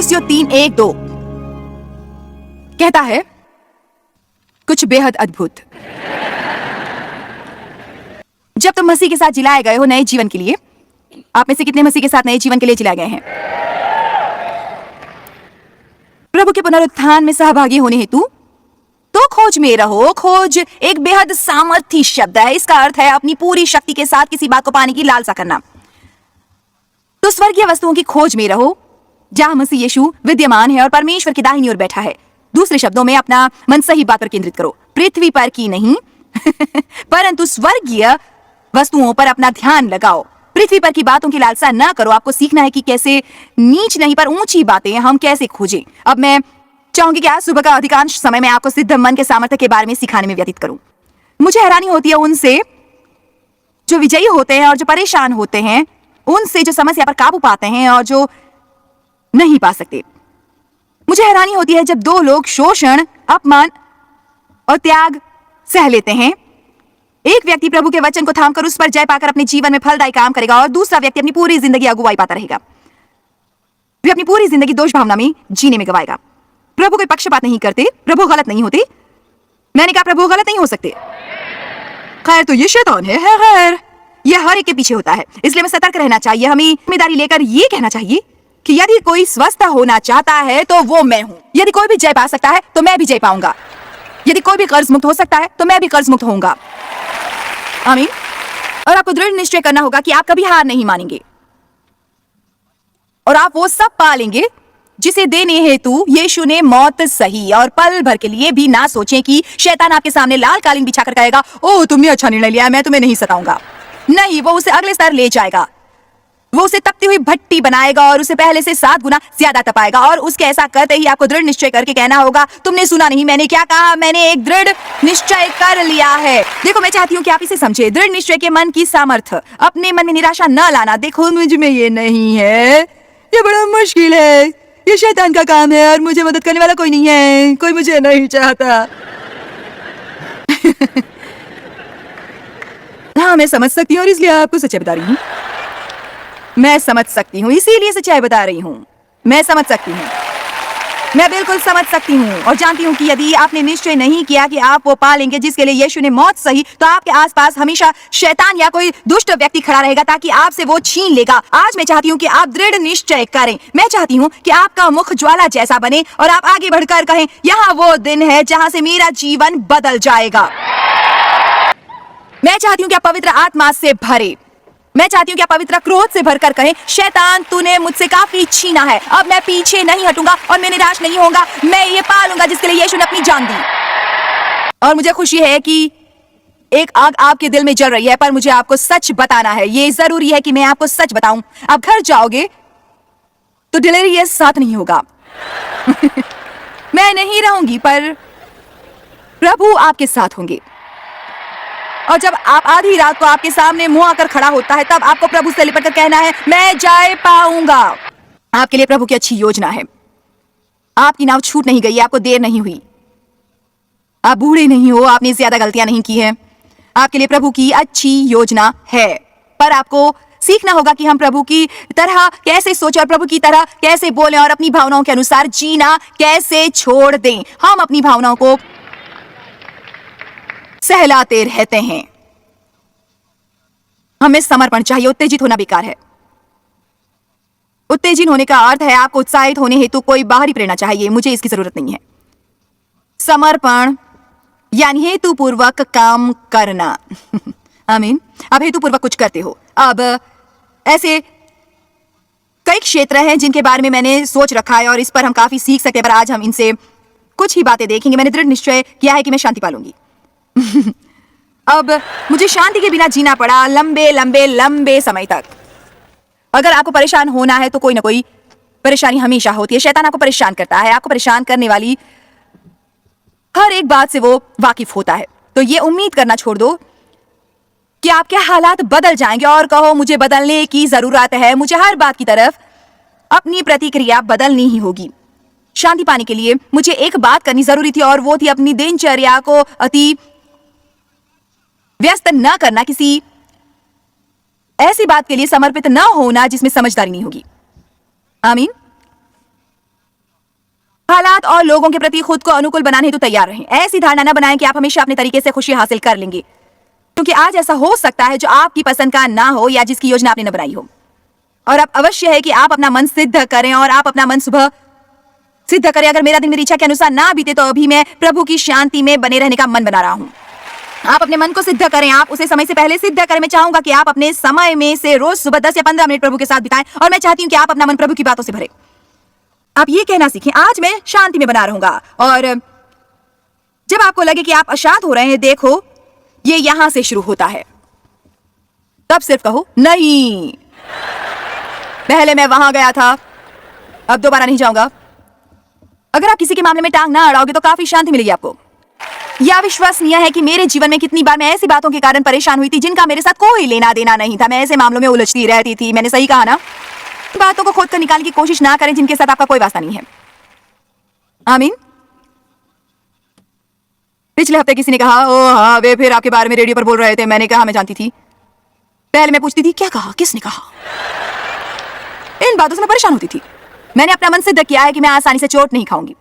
कुलुस्सियों 3:1-2 कहता है कुछ बेहद अद्भुत। जब तुम मसीह के साथ जिलाए गए हो नए जीवन के लिए, आप में से कितने मसीह के साथ नए जीवन के लिए जिलाए गए हैं? प्रभु के पुनरुत्थान में सहभागी होने हेतु तो खोज में रहो। खोज एक बेहद सामर्थी शब्द है। इसका अर्थ है अपनी पूरी शक्ति के साथ किसी बात को पाने की लालसा करना। तो स्वर्गीय वस्तुओं की खोज में रहो जहां मसीह यीशु विद्यमान है और परमेश्वर की दाहिनी ओर बैठा है। दूसरे शब्दों में अपना मन सही बात पर केंद्रित करो, पृथ्वी पर की नहीं परंतु स्वर्गीय वस्तुओं पर अपना ध्यान लगाओ। पृथ्वी पर की बातों की लालसा न करो। आपको सीखना है कि कैसे नीच नहीं पर ऊंची बातें हम कैसे खोजें। अब मैं चाहूंगी कि आज सुबह का अधिकांश समय मैं आपको सिद्ध मन के सामर्थ्य के बारे में सिखाने में व्यतीत करूं। मुझे हैरानी होती है उनसे जो विजयी होते हैं और जो परेशान होते हैं, उनसे जो समस्या पर काबू पाते हैं और जो नहीं पा सकते। मुझे हैरानी होती है जब दो लोग शोषण, अपमान और त्याग सह लेते हैं। एक व्यक्ति प्रभु के वचन को थामकर उस पर जय पाकर अपने जीवन में फलदायी काम करेगा और दूसरा व्यक्ति अपनी पूरी जिंदगी अगुवाई पाता रहेगा। वे अपनी पूरी जिंदगी दोष भावना में जीने में गवाएगा। प्रभु कोई पक्षपात नहीं करते, प्रभु गलत नहीं होते। मैंने कहा प्रभु गलत नहीं हो सकते। खैर तो ये शैतान है खैर यह हर एक के पीछे होता है, इसलिए हमें सतर्क रहना चाहिए। हमें जिम्मेदारी लेकर ये कहना चाहिए कि यदि कोई स्वस्थ होना चाहता है तो वो मैं हूं। यदि कोई भी जय पा सकता है तो मैं भी जय पाऊंगा। यदि कोई भी कर्ज मुक्त हो सकता है तो मैं भी कर्ज मुक्त होऊंगा। आमीन। और आपको दृढ़ निश्चय करना होगा कि आप कभी हार नहीं मानेंगे और आप वो सब पालेंगे जिसे देने हेतु यीशु ने मौत सही। और पल भर के लिए भी ना सोचें कि शैतान आपके सामने लाल कालीन बिछाकर कहेगा, ओह तुमने अच्छा निर्णय लिया, मैं तुम्हें नहीं सताऊंगा। नहीं, वो उसे अगले स्तर ले जाएगा। वो उसे तपती हुई भट्टी बनाएगा और उसे पहले से 7 गुना ज्यादा तपाएगा। और उसके ऐसा करते ही आपको दृढ़ निश्चय करके कहना होगा, तुमने सुना नहीं मैंने क्या कहा, मैंने एक दृढ़ निश्चय कर लिया है। देखो मैं चाहती हूँ कि आप इसे समझे। दृढ़ निश्चय के मन की सामर्थ्य। अपने मन में निराशा न लाना। देखो मुझ में ये नहीं है, ये बड़ा मुश्किल है, ये शैतान का काम है और मुझे मदद करने वाला कोई नहीं है, कोई मुझे नहीं चाहता। हाँ मैं समझ सकती हूँ और इसलिए आपको सच्चाई बता रही हूँ। मैं समझ सकती हूँ इसीलिए सच्चाई बता रही हूँ। मैं समझ सकती हूँ, मैं बिल्कुल समझ सकती हूँ और जानती हूँ कि यदि आपने निश्चय नहीं किया कि आप वो पालेंगे जिसके लिए यीशु ने मौत सही, तो आपके आसपास हमेशा शैतान या कोई दुष्ट व्यक्ति खड़ा रहेगा ताकि आपसे वो छीन लेगा। आज मैं चाहती हूँ कि आप दृढ़ निश्चय करें। मैं चाहती हूँ कि आपका मुख ज्वाला जैसा बने और आप आगे बढ़कर कहें, यहाँ वो दिन है जहाँ से मेरा जीवन बदल जाएगा। मैं चाहती हूँ कि आप पवित्र आत्मा से भरे। मैं चाहती हूँ कि आप पवित्र क्रोध से भरकर कहें, शैतान तूने मुझसे काफी छीना है, अब मैं पीछे नहीं हटूंगा और मैं निराश नहीं होऊंगा। मैं ये पालूंगा जिसके लिए यीशु ने अपनी जान दी। और मुझे खुशी है कि एक आग आपके दिल में जल रही है, पर मुझे आपको सच बताना है। ये जरूरी है कि मैं आपको सच बताऊं। आप घर जाओगे तो डिलीवरी ये साथ नहीं होगा मैं नहीं रहूंगी, पर प्रभु आपके साथ होंगे। और जब आप आधी रात को आपके सामने मुंह आकर खड़ा होता है, तब आपको प्रभु से लिपट कर कहना है, मैं जा पाऊंगा। आपके लिए प्रभु की अच्छी योजना है। आपकी नाव छूट नहीं गई, आपको देर नहीं हुई, आप बूढ़े नहीं हो, आपने ज्यादा गलतियां नहीं की हैं। आपके लिए प्रभु की अच्छी योजना है, पर आपको सीखना होगा कि हम प्रभु की तरह कैसे सोचें और प्रभु की तरह कैसे बोलें और अपनी भावनाओं के अनुसार जीना कैसे छोड़ दें। हम अपनी भावनाओं को सहलाते रहते हैं। हमें समर्पण चाहिए। उत्तेजित होना बेकार है। उत्तेजित होने का अर्थ है आपको उत्साहित होने हेतु कोई बाहरी प्रेरणा चाहिए। मुझे इसकी जरूरत नहीं है। समर्पण यानी हेतुपूर्वक काम करना आमीन। आप हेतुपूर्वक कुछ करते हो। अब ऐसे कई क्षेत्र हैं जिनके बारे में मैंने सोच रखा है और इस पर हम काफी सीख सकते हैं, पर आज हम इनसे कुछ ही बातें देखेंगे। मैंने दृढ़ निश्चय किया है कि मैं शांति पालूंगी अब मुझे शांति के बिना जीना पड़ा लंबे लंबे लंबे समय तक। अगर आपको परेशान होना है तो कोई ना कोई परेशानी हमेशा होती है। शैतान आपको परेशान करता है। आपको परेशान करने वाली हर एक बात से वो वाकिफ होता है। तो ये उम्मीद करना छोड़ दो कि आपके हालात बदल जाएंगे और कहो मुझे बदलने की जरूरत है। मुझे हर बात की तरफ अपनी प्रतिक्रिया बदलनी ही होगी। शांति पाने के लिए मुझे एक बात करनी जरूरी थी और वो थी अपनी दिनचर्या को अति व्यस्त न करना, किसी ऐसी बात के लिए समर्पित न होना जिसमें समझदारी नहीं होगी। आमीन। और लोगों के प्रति खुद को अनुकूल बनाने हेतु तैयार रहें। ऐसी धारणा न बनाएं कि आप हमेशा अपने तरीके से खुशी हासिल कर लेंगे, क्योंकि आज ऐसा हो सकता है जो आपकी पसंद का ना हो या जिसकी योजना आपने न बनाई हो। और अब अवश्य है कि आप अपना मन सिद्ध करें, और आप अपना मन सुबह सिद्ध करें। अगर मेरा दिन मेरी इच्छा के अनुसार ना बीते तो अभी मैं प्रभु की शांति में बने रहने का मन बना रहा हूं। आप अपने मन को सिद्ध करें, आप उसे समय से पहले सिद्ध करें। मैं चाहूंगा कि आप अपने समय में से रोज सुबह 10 या 15 मिनट प्रभु के साथ बिताएं, और मैं चाहती हूं कि आप अपना मन प्रभु की बातों से भरें। आप ये कहना सीखें, आज मैं शांति में बना रहूंगा। और जब आपको लगे कि आप अशांत हो रहे हैं, देखो ये यहां से शुरू होता है, तब सिर्फ कहो नहीं, पहले मैं वहां गया था, अब दोबारा नहीं जाऊंगा। अगर आप किसी के मामले में टांग ना अड़ाओगे तो काफी शांति मिलेगी आपको। यह अविश्वसनीय है कि मेरे जीवन में कितनी बार मैं ऐसी बातों के कारण परेशान हुई थी जिनका मेरे साथ कोई लेना देना नहीं था। मैं ऐसे मामलों में उलझती रहती थी। मैंने सही कहा ना? बातों को खोद कर निकालने की कोशिश ना करें जिनके साथ आपका कोई वास्ता नहीं है। आमीन। पिछले हफ्ते किसी ने कहा, ओ हाँ, वे फिर आपके बारे में रेडियो पर बोल रहे थे। मैंने कहा मैं जानती थी। पहले मैं पूछती थी क्या कहा, किसने कहा। इन बातों से मैं परेशान होती थी। मैंने अपना मन सिद्ध किया है कि मैं आसानी से चोट नहीं खाऊंगी।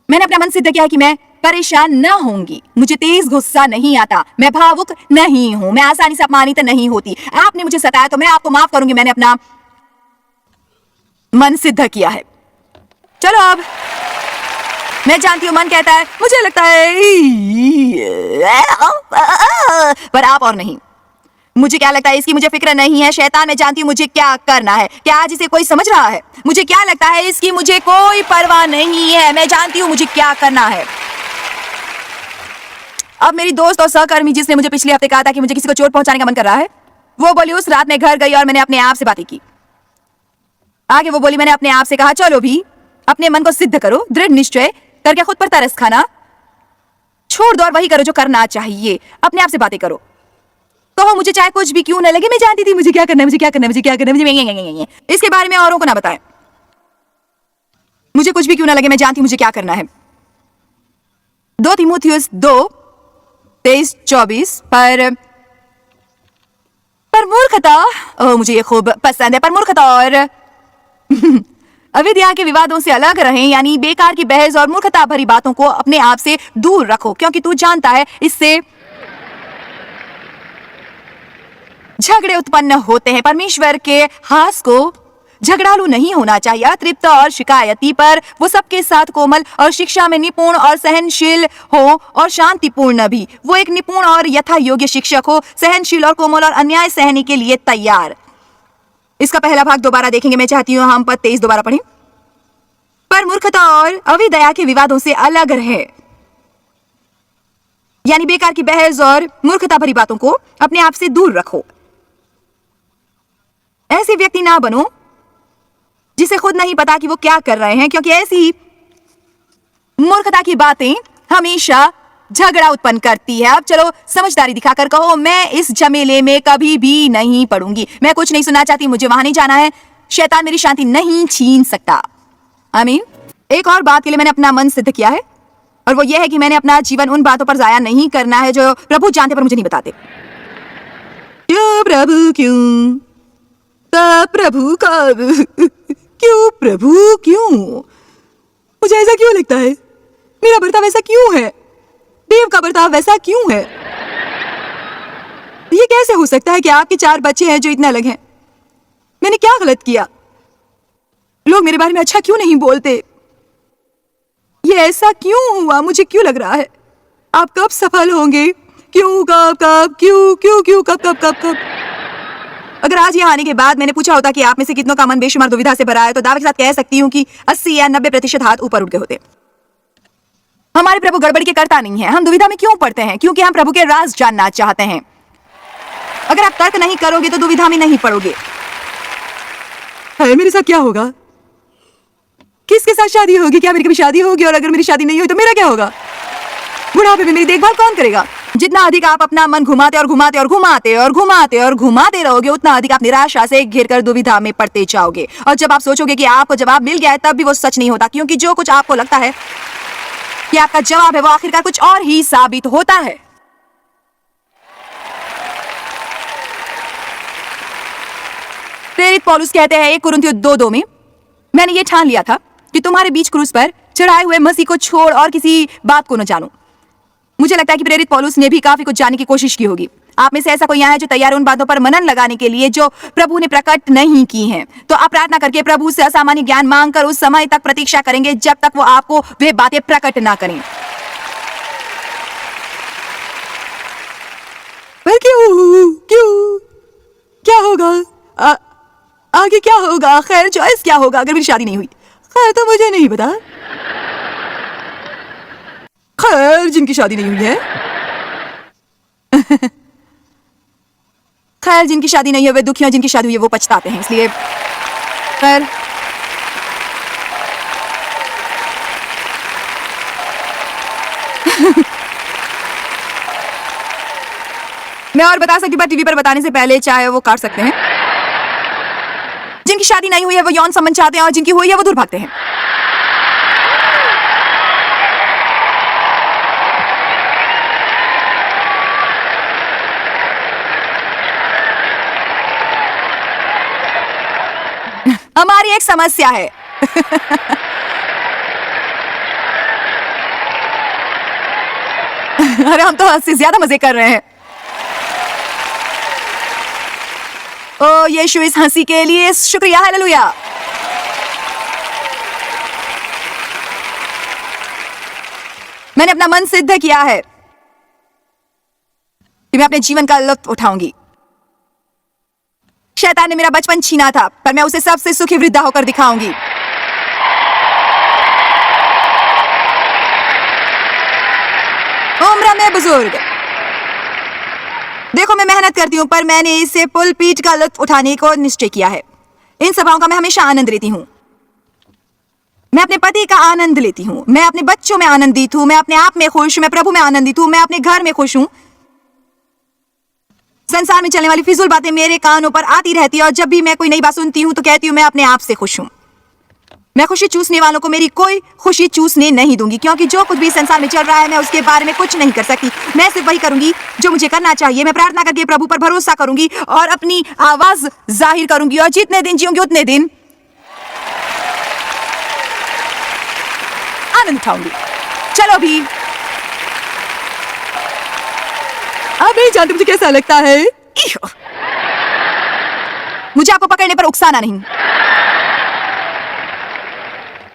मैंने अपना मन सिद्ध किया है कि मैं परेशान न होंगी। मुझे तेज गुस्सा नहीं आता, मैं भावुक नहीं हूं, मैं आसानी से अपमानित नहीं होती। आपने मुझे सताया तो मैं आपको माफ करूंगी। मैंने अपना मन सिद्ध किया है। चलो अब मैं जानती हूं मन कहता है, मुझे लगता है, पर आप और नहीं। मुझे क्या लगता है इसकी मुझे फिक्र नहीं है। शैतान, मैं जानती हूं मुझे क्या करना है। क्या आज इसे कोई समझ रहा है? मुझे क्या लगता है इसकी मुझे कोई परवाह नहीं है। मैं जानती हूं मुझे क्या करना है। अब मेरी दोस्त और सहकर्मी जिसने मुझे पिछले हफ्ते कहा था कि मुझे किसी को चोट पहुंचाने का मन कर रहा है, वो बोली उस रात मैं घर गई और मैंने अपने आप से बातें की। आगे वो बोली, मैंने अपने आप से कहा चलो भी अपने मन को सिद्ध करो, दृढ़ निश्चय करके खुद पर तरस खाना छोड़ दो और वही करो जो करना चाहिए। अपने आप से बातें करो, कहो मुझे चाहे कुछ भी क्यों न लगे। मैं जानती थी मुझे क्या करना है, मुझे क्या करना है, मुझे क्या करना है, मुझे इसके बारे में औरों को ना बताएं। मुझे कुछ भी क्यों ना लगे, मैं जानती हूं मुझे क्या करना है। 2 तीमुथियुस 2:23-24 पर मूर्खता, मुझे ये खूब पसंद है, पर मूर्खता और अविद्या के विवादों से अलग रहें, यानी बेकार की बहस और मूर्खता भरी बातों को अपने आप से दूर रखो, क्योंकि तू जानता है इससे झगड़े उत्पन्न होते हैं। परमेश्वर के हास को झगड़ालू नहीं होना चाहिए, अतृप्त और शिकायती, पर वो सबके साथ कोमल और शिक्षा में निपुण और सहनशील हो और शांतिपूर्ण भी। वो एक निपुण और यथा योग्य शिक्षक हो, सहनशील और कोमल और अन्याय सहने के लिए तैयार। इसका पहला भाग दोबारा देखेंगे। मैं चाहती हूँ हम पद 23 दोबारा पढ़ें। पर मूर्खता और अविद्या के विवादों से अलग रहे, यानी बेकार की बहस और मूर्खता भरी बातों को अपने आप से दूर रखो। ऐसे व्यक्ति ना बनो जिसे खुद नहीं पता कि वो क्या कर रहे हैं, क्योंकि ऐसी मूर्खता की बातें हमेशा झगड़ा उत्पन्न करती है। अब चलो समझदारी दिखाकर कहो, मैं इस झमेले में कभी भी नहीं पड़ूंगी। मैं कुछ नहीं सुनना चाहती, मुझे वहां नहीं जाना है। शैतान मेरी शांति नहीं छीन सकता। आमीन। एक और बात के लिए मैंने अपना मन सिद्ध किया है, और वो ये है कि मैंने अपना जीवन उन बातों पर जाया नहीं करना है जो प्रभु जानते पर मुझे नहीं बताते। क्यों प्रभु, क्यों प्रभु कब, क्यों प्रभु क्यों, मुझे ऐसा क्यों लगता है, मेरा बर्ताव ऐसा क्यों है, देव का बर्ताव वैसा क्यों है। ये कैसे हो सकता है कि आपके 4 बच्चे हैं जो इतना अलग हैं। मैंने क्या गलत किया, लोग मेरे बारे में अच्छा क्यों नहीं बोलते, ये ऐसा क्यों हुआ, मुझे क्यों लग रहा है आप कब सफल होंगे, क्यों, कब कब, क्यों क्यों क्यों, कब कब कब कब। अगर आज यहाँ आने के बाद मैंने पूछा होता कि आप में से कितनों का मन बेशुमार दुविधा से भरा है, तो दावे के साथ कह सकती हूँ कि 80 या 90% हाथ ऊपर उठ गए होते। हमारे प्रभु गड़बड़ी के करता नहीं है। हम दुविधा में क्यों पड़ते हैं? क्योंकि हम प्रभु के राज जानना चाहते हैं। अगर आप तर्क नहीं करोगे तो दुविधा में नहीं पड़ोगे। मेरे साथ क्या होगा, किसके साथ शादी होगी, क्या मेरी कभी शादी होगी, और अगर मेरी शादी नहीं हुई तो मेरा क्या होगा, बुढ़ापे में मेरी देखभाल कौन करेगा। जितना अधिक आप अपना मन घुमाते और घुमाते और घुमाते और घुमाते और घुमाते रहोगे, उतना अधिक आप निराशा से घिरकर दुविधा में पड़ते जाओगे। और जब आप सोचोगे कि आपको जवाब मिल गया है, तब भी वो सच नहीं होता, क्योंकि जो कुछ आपको लगता है कि आपका जवाब है, वो आखिरकार कुछ और ही साबित होता है। प्रेरित पौलुस कहते हैं 1 कुरिन्थियों 2:2 में, मैंने ये ठान लिया था कि तुम्हारे बीच क्रूस पर चढ़ाए हुए मसीह को छोड़ और किसी बात को न जानूं। मुझे लगता है कि प्रेरित पौलुस ने भी काफी कुछ जानने की कोशिश की होगी। आप में से ऐसा कोई यहाँ है जो तैयार है उन बातों पर मनन लगाने के लिए जो प्रभु ने प्रकट नहीं की हैं? तो आप प्रार्थना करके प्रभु से असामान्य ज्ञान मांगकर उस समय तक प्रतीक्षा करेंगे जब तक वो आपको वे बातें प्रकट ना करें। पर क्यों क्या होगा? आगे क्या होगा? खैर चॉइस क्या होगा अगर मेरी शादी नहीं हुई? खैर तो मुझे नहीं पता। खैर जिनकी शादी नहीं हुई है खैर जिनकी शादी नहीं है वे दुखी हैं, जिनकी शादी हुई है वो पछताते हैं। इसलिए खैर मैं और बता सकती हूँ टीवी पर बताने से पहले चाहे वो काट सकते हैं। जिनकी शादी नहीं हुई है वो यौन संबंध चाहते हैं और जिनकी हुई है वो दूर भागते हैं। हमारी एक समस्या है अरे हम तो हद से ज्यादा मजे कर रहे हैं। ओ यीशु इस हंसी के लिए शुक्रिया, हालेलुया। मैंने अपना मन सिद्ध किया है कि मैं अपने जीवन का लुत्फ उठाऊंगी। शैतान ने मेरा बचपन छीना था पर मैं उसे सबसे सुखी वृद्धा होकर दिखाऊंगी। उम्र में बुजुर्ग। देखो मैं मेहनत करती हूं पर मैंने इसे पुल पीट का लुत्फ उठाने को निश्चय किया है। इन सभाओं का मैं हमेशा आनंद लेती हूं। मैं अपने पति का आनंद लेती हूं, मैं अपने बच्चों में आनंदित हूं, मैं अपने आप में खुश हूं, मैं प्रभु में आनंदित हूं, मैं अपने घर में खुश हूं। संसार में चलने वाली फिजूल बातें मेरे कानों पर आती रहती है और जब भी मैं कोई नई बात सुनती हूं तो कहती हूं मैं अपने आप से खुश हूं। मैं खुशी चूसने वालों को मेरी कोई खुशी चूसने नहीं दूंगी, क्योंकि जो कुछ भी संसार में चल रहा है मैं उसके बारे में कुछ नहीं कर सकती। मैं सिर्फ वही करूंगी जो मुझे करना चाहिए। मैं प्रार्थना करके प्रभु पर भरोसा करूंगी और अपनी आवाज जाहिर करूंगी और जितने दिन जीऊंगी उतने दिन आनंद उठाऊंगी। चलो भी आप नहीं जानते मुझे कैसा लगता है। मुझे आपको पकड़ने पर उकसाना नहीं।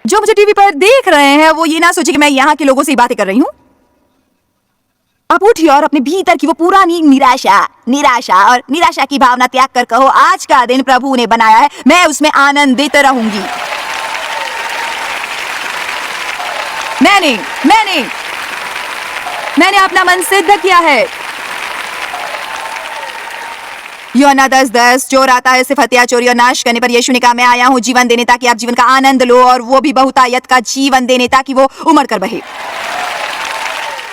जो मुझे टीवी पर देख रहे हैं वो ये ना सोचे कि मैं यहाँ के लोगों से बातें कर रही हूँ। आप उठिए और अपने भीतर की वो पुरानी निराशा और निराशा की भावना त्याग कर कहो आज का दिन प्रभु ने बनाया है, मैं उसमें आनंदित रहूंगी। मैंने अपना मन सिद्ध किया है। यूहन्ना 10:10 चोर आता है सिर्फ हत्या चोरी और नाश करने पर। यीशु ने कहा मैं आया हूं जीवन देने ताकि आप जीवन का आनंद लो और वो भी बहुतायत का जीवन देने ताकि वो उमड़ कर बहे।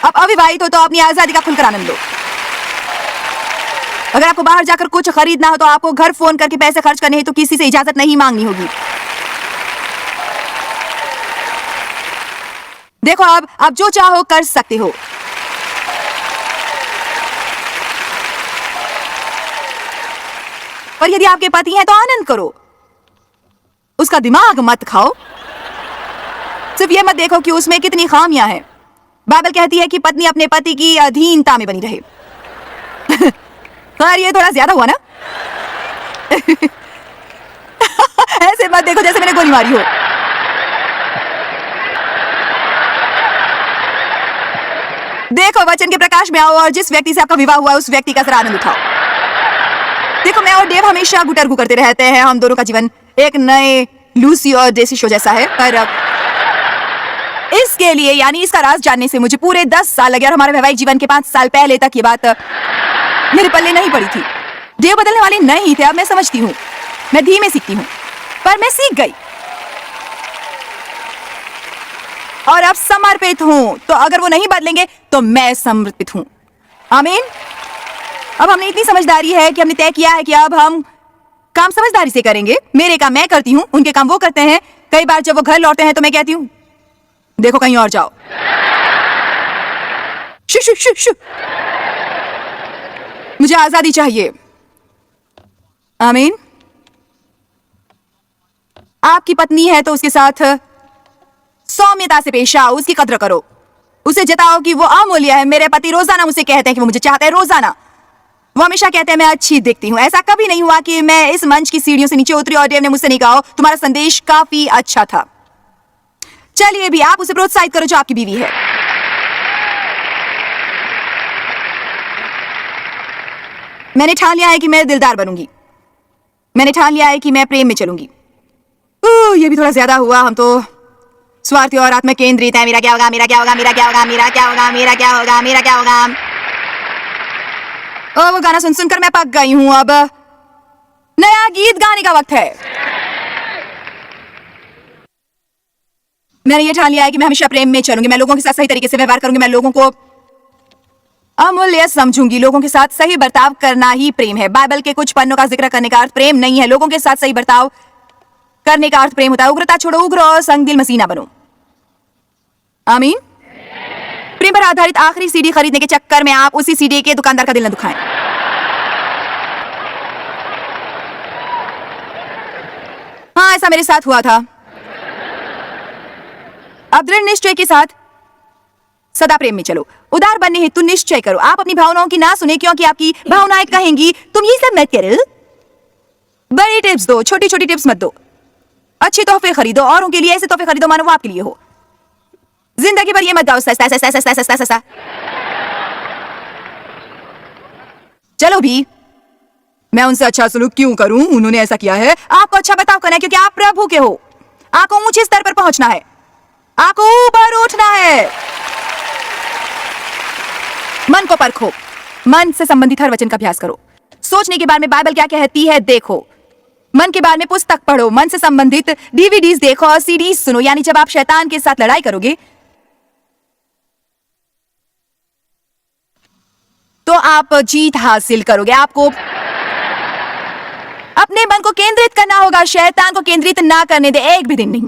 अब अविवाहित हो तो अपनी आजादी का खुलकर आनंद लो। अगर आपको बाहर जाकर कुछ खरीदना हो तो आपको घर फोन करके पैसे खर्च करने हैं तो किसी से इजाजत नहीं मांगनी होगी। देखो अब आप जो चाहो कर सकते हो। और यदि आपके पति हैं तो आनंद करो, उसका दिमाग मत खाओ। सिर्फ ये मत देखो कि उसमें कितनी खामियां हैं। बाइबल कहती है कि पत्नी अपने पति की अधीनता में बनी रहे। खैर ये थोड़ा ज्यादा हुआ ना। ऐसे मत देखो जैसे मैंने गोली मारी हो। देखो वचन के प्रकाश में आओ और जिस व्यक्ति से आपका विवाह हुआ है उस व्यक्ति का जरा आनंद उठाओ। देखो मैं और डेव हमेशा गुटरगु करते रहते हैं। हम दोनों का जीवन एक नए लूसी और डेसी शो जैसा है। पर इसके लिए यानी इसका राज जानने से मुझे पूरे 10 साल लगे और हमारे वैवाहिक जीवन के 5 साल पहले तक ये बात मेरे पल्ले नहीं पड़ी थी। डेव बदलने वाले नहीं थे। अब मैं समझती हूँ, मैं धीमे सीखती हूँ पर मैं सीख गई और अब समर्पित हूँ। तो अगर वो नहीं बदलेंगे तो मैं समर्पित हूँ। आमीन। अब हमने इतनी समझदारी है कि हमने तय किया है कि अब हम काम समझदारी से करेंगे। मेरे काम मैं करती हूँ, उनके काम वो करते हैं। कई बार जब वो घर लौटते हैं तो मैं कहती हूँ देखो कहीं और जाओ। शु शु शु शु। मुझे आजादी चाहिए। आमीन। आपकी पत्नी है तो उसके साथ सौम्यता से पेश आओ, उसकी कद्र करो, उसे जताओ कि वो अमूल्य है। मेरे पति रोजाना मुझसे कहते हैं कि वो मुझे चाहते हैं, रोजाना वो हमेशा कहते हैं मैं अच्छी दिखती हूँ। ऐसा कभी नहीं हुआ कि मैं इस मंच की सीढ़ियों से नीचे उतरी और देव ने मुझसे नहीं कहा तुम्हारा संदेश काफी अच्छा था। चलिए भी आप उसे प्रोत्साहित करो जो आपकी बीवी है। मैंने ठान लिया है कि मैं दिलदार बनूंगी, मैंने ठान लिया है कि मैं प्रेम में चलूंगी। ये भी थोड़ा ज्यादा हुआ, हम तो स्वार्थी और आत्म केंद्रित है। मेरा क्या होगा, मेरा क्या होगा, मेरा क्या होगा, मेरा क्या होगा, मेरा क्या होगा, मेरा क्या होगा। वो गाना सुन सुनकर मैं पक गई हूं। अब नया गीत गाने का वक्त है। मैंने ये ठान लिया है कि मैं हमेशा प्रेम में चलूंगी, मैं लोगों के साथ सही तरीके से व्यवहार करूंगी, मैं लोगों को अमूल्य समझूंगी। लोगों के साथ सही बर्ताव करना ही प्रेम है। बाइबल के कुछ पन्नों का जिक्र करने का अर्थ प्रेम नहीं है। लोगों के साथ सही बर्ताव करने का अर्थ प्रेम होता है। उग्रता छोड़ो, उग्र और संगदिल मसीह ना बनो। आमीन। प्रेम पर आधारित आखिरी सीडी खरीदने के चक्कर में आप उसी सीडी के दुकानदार का दिल न दुखाएं। हाँ, ऐसा मेरे साथ हुआ था। अब दृढ़ निश्चय के साथ सदा प्रेम में चलो। उदार बनने हेतु निश्चय करो। आप अपनी भावनाओं की ना सुने, क्योंकि आपकी भावनाएं कहेंगी तुम ये सब मत करो। बड़ी टिप्स दो, छोटी छोटी टिप्स मत दो। अच्छे तोहफे खरीदो, औरों के लिए ऐसे तोहफे खरीदो मानो वो आपके लिए हो। जिंदगी भर ये मत गाओ सस्ता सस्ता सस्ता सस्ता सस्ता। चलो भी, मैं उनसे अच्छा सलूक क्यों करूं, उन्होंने ऐसा किया है। आपको अच्छा बर्ताव करना है क्योंकि आप प्रभु के हो। आपको ऊंचे स्तर पर पहुंचना है, आपको ऊपर उठना है। मन को परखो, मन से संबंधित हर वचन का अभ्यास करो। सोचने के बारे में बाइबल क्या कहती है देखो। मन के बारे में पुस्तक पढ़ो, मन से संबंधित डीवीडीज देखो और सीडीज सुनो। यानी जब आप शैतान के साथ लड़ाई करोगे तो आप जीत हासिल करोगे। आपको अपने मन को केंद्रित करना होगा, शैतान को केंद्रित ना करने दे एक भी दिन नहीं।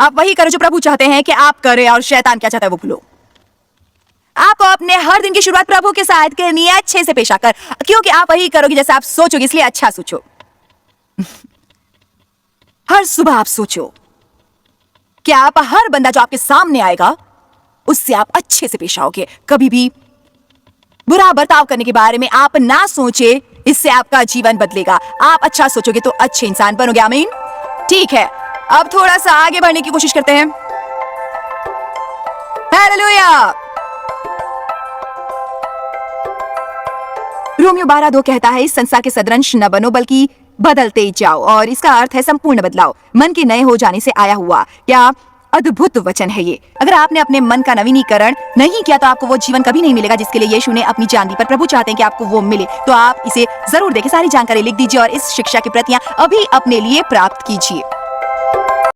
आप वही करो जो प्रभु चाहते हैं कि आप करें, और शैतान क्या चाहता है वो भूलो। आपको अपने हर दिन की शुरुआत प्रभु के साथ करनी है, अच्छे से पेश आकर, क्योंकि आप वही करोगे जैसे आप सोचोगे, इसलिए अच्छा सोचो। हर सुबह आप सोचो कि आप हर बंदा जो आपके सामने आएगा उससे आप अच्छे से पेश आओगे। कभी भी बुरा बर्ताव करने के बारे में आप ना सोचे, इससे आपका जीवन बदलेगा। आप अच्छा सोचोगे तो अच्छे इंसान बनोगे। आमीन। ठीक है, अब थोड़ा सा आगे बढ़ने की कोशिश करते हैं। हालेलुया। रोमियो 12:2 कहता है इस संसार के सदृश न बनो बल्कि बदलते जाओ। और इसका अर्थ है संपूर्ण बदलाव, मन के नए हो जाने से आया हुआ। क्या अद्भुत वचन है ये। अगर आपने अपने मन का नवीनीकरण नहीं किया तो आपको वो जीवन कभी नहीं मिलेगा जिसके लिए यीशु ने अपनी जान दी। पर प्रभु चाहते हैं कि आपको वो मिले, तो आप इसे जरूर देखें। सारी जानकारी लिख दीजिए और इस शिक्षा की प्रतियां अभी अपने लिए प्राप्त कीजिए।